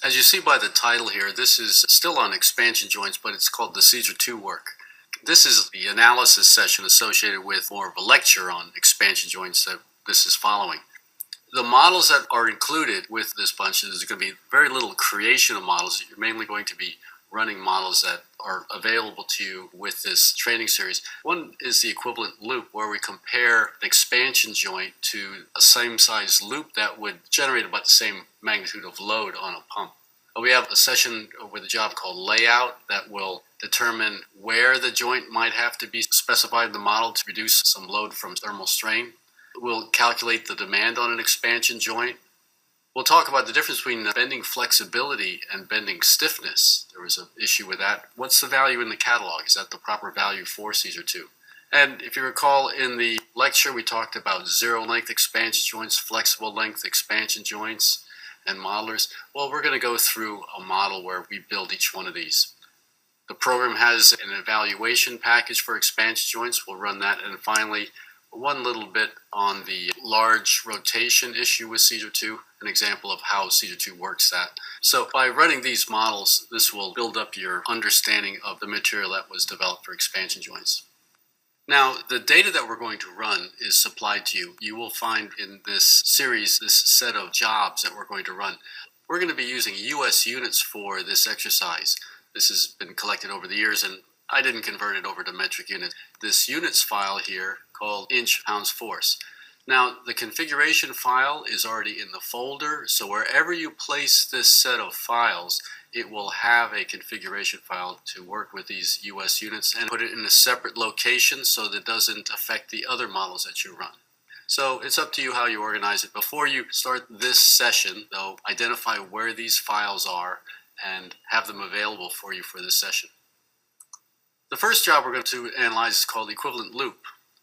As you see by the title here, this is still on expansion joints, but it's called the Caesar 2 work. This is the analysis session associated with more of a lecture on expansion joints that this is following. The models that are included with this bunch, there's going to be very little creation of models. You're mainly going to be running models that are available to you with this training series. One is the equivalent loop, where we compare an expansion joint to a same size loop that would generate about the same magnitude of load on a pump. We have a session with a job called layout that will determine where the joint might have to be specified in the model to reduce some load from thermal strain. We'll calculate the demand on an expansion joint. We'll talk about the difference between bending flexibility and bending stiffness. There was an issue with that. What's the value in the catalog? Is that the proper value for Caesar 2? And if you recall, in the lecture we talked about zero-length expansion joints, flexible length expansion joints, and modelers. Well, we're going to go through a model where we build each one of these. The program has an evaluation package for expansion joints. We'll run that. And finally, one little bit on the large rotation issue with Caesar 2, an example of how Caesar 2 works that. So by running these models, this will build up your understanding of the material that was developed for expansion joints. Now, the data that we're going to run is supplied to you. You will find in this series, this set of jobs that we're going to run. We're going to be using US units for this exercise. This has been collected over the years, and I didn't convert it over to metric units. This units file here called inch pounds force. Now, the configuration file is already in the folder, so wherever you place this set of files, it will have a configuration file to work with these US units and put it in a separate location so that it doesn't affect the other models that you run. So it's up to you how you organize it. Before you start this session, though, identify where these files are and have them available for you for this session. The first job we're going to analyze is called equivalent loop.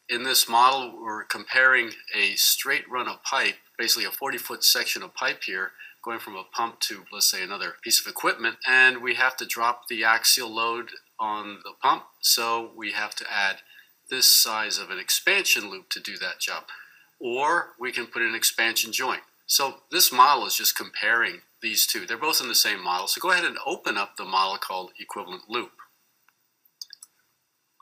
In this model, we're comparing a straight run of pipe, basically a 40-foot section of pipe here, going from a pump to, let's say, another piece of equipment, and we have to drop the axial load on the pump, so we have to add this size of an expansion loop to do that job. Or we can put in an expansion joint. So this model is just comparing these two. They're both in the same model, so go ahead and open up the model called equivalent loop.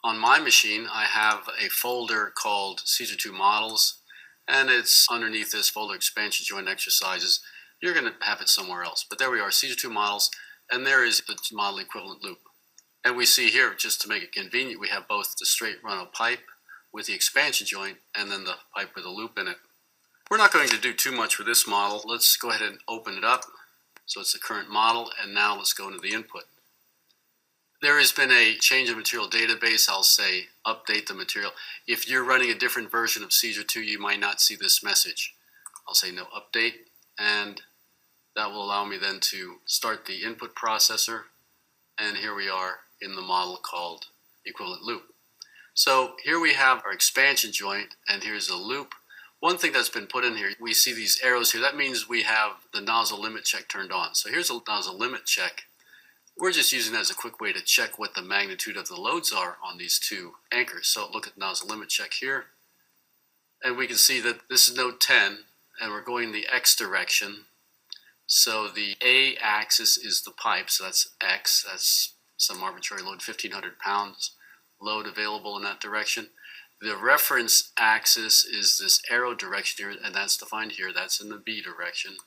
On my machine, I have a folder called Caesar 2 Models, and it's underneath this folder, Expansion Joint Exercises. You're going to have it somewhere else, but there we are, Caesar 2 Models, and there is the model equivalent loop. And we see here, just to make it convenient, we have both the straight run of pipe with the expansion joint, and then the pipe with a loop in it. We're not going to do too much with this model. Let's go ahead and open it up. So it's the current model, and now let's go into the input. There has been a change of material database. I'll say update the material. If you're running a different version of Caesar 2, you might not see this message. I'll say no update, and that will allow me then to start the input processor, and here we are in the model called equivalent loop. So here we have our expansion joint, and here's the loop. One thing that's been put in here, we see these arrows here. That means we have the nozzle limit check turned on. So here's a nozzle limit check. We're just using that as a quick way to check what the magnitude of the loads are on these two anchors. So look at nozzle limit check here. And we can see that this is node 10, and we're going the X direction. So the A axis is the pipe, so that's X. That's some arbitrary load, 1,500 pounds load available in that direction. The reference axis is this arrow direction here, and that's defined here. That's in the B direction.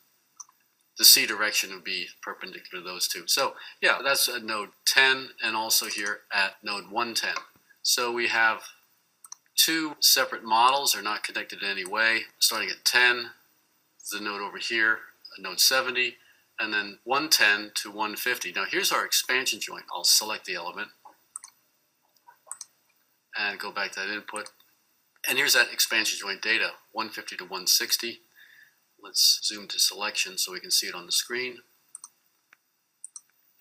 The C direction would be perpendicular to those two. So yeah, that's at node 10 and also here at node 110. So we have two separate models. They're not connected in any way. Starting at 10, the node over here, node 70, and then 110 to 150. Now here's our expansion joint. I'll select the element and go back to that input. And here's that expansion joint data, 150 to 160. Let's zoom to selection so we can see it on the screen.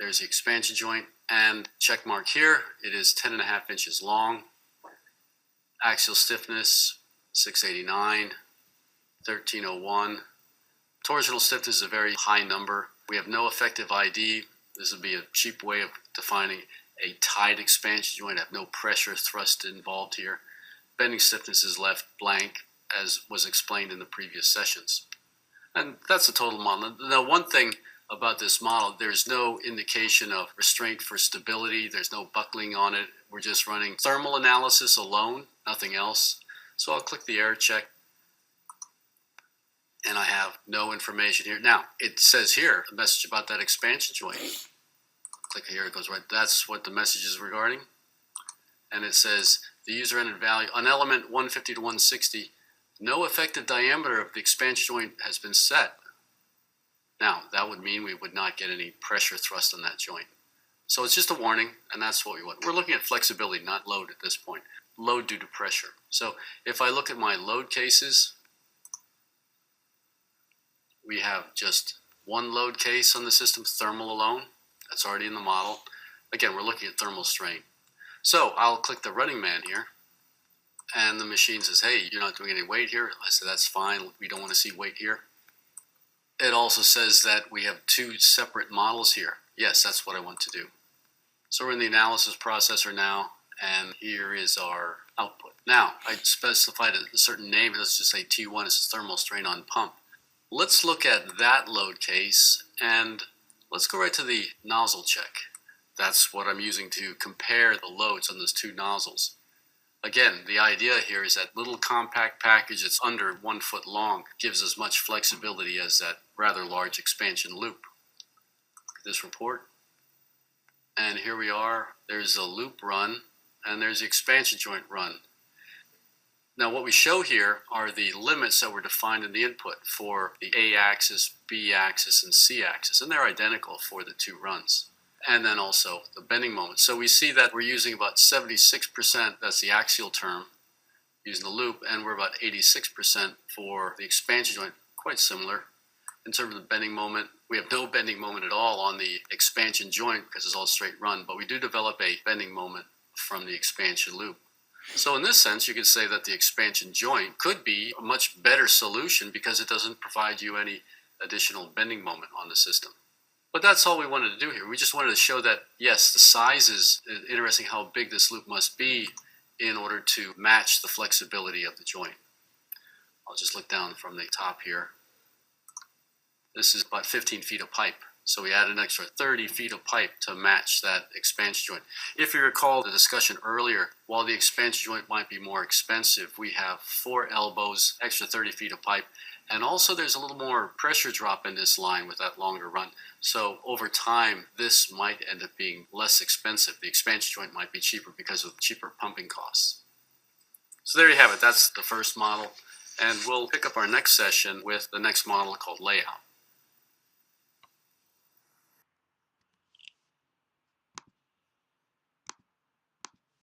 There's the expansion joint, and check mark here, it is 10.5 inches long. Axial stiffness, 689, 1301. Torsional stiffness is a very high number. We have no effective ID. This would be a cheap way of defining a tight expansion joint. I have no pressure thrust involved here. Bending stiffness is left blank, as was explained in the previous sessions. And that's the total model. Now, one thing about this model. There's no indication of restraint for stability. There's no buckling on it. We're just running thermal analysis alone, nothing else. So I'll click the error check, and I have no information here. Now, it says here a message about that expansion joint. Click here, it goes right. That's what the message is regarding. And it says the user entered value on element 150 to 160. No effective diameter of the expansion joint has been set. Now, that would mean we would not get any pressure thrust on that joint. So it's just a warning, and that's what we want. We're looking at flexibility, not load at this point. Load due to pressure. So if I look at my load cases, we have just one load case on the system, thermal alone. That's already in the model. Again, we're looking at thermal strain. So I'll click the running man here, and the machine says, hey, you're not doing any weight here. I said, that's fine. We don't want to see weight here. It also says that we have two separate models here. Yes, that's what I want to do. So we're in the analysis processor now, and here is our output. Now, I specified a certain name. Let's just say T1 is thermal strain on pump. Let's look at that load case, and let's go right to the nozzle check. That's what I'm using to compare the loads on those two nozzles. Again, the idea here is that little compact package that's under 1 foot long gives as much flexibility as that rather large expansion loop. Look at this report. And here we are. There's a loop run, and there's the expansion joint run. Now what we show here are the limits that were defined in the input for the A axis, B axis, and C axis, and they're identical for the two runs. And then also the bending moment. So we see that we're using about 76%, that's the axial term, using the loop, and we're about 86% for the expansion joint, quite similar. In terms of the bending moment, we have no bending moment at all on the expansion joint because it's all straight run, but we do develop a bending moment from the expansion loop. So in this sense, you could say that the expansion joint could be a much better solution because it doesn't provide you any additional bending moment on the system. But that's all we wanted to do here. We just wanted to show that, yes, the size is interesting, how big this loop must be in order to match the flexibility of the joint. I'll just look down from the top here. This is about 15 feet of pipe. So we add an extra 30 feet of pipe to match that expansion joint. If you recall the discussion earlier, while the expansion joint might be more expensive, we have 4 elbows, extra 30 feet of pipe, and also there's a little more pressure drop in this line with that longer run. So over time, this might end up being less expensive. The expansion joint might be cheaper because of cheaper pumping costs. So there you have it. That's the first model. And we'll pick up our next session with the next model called layout.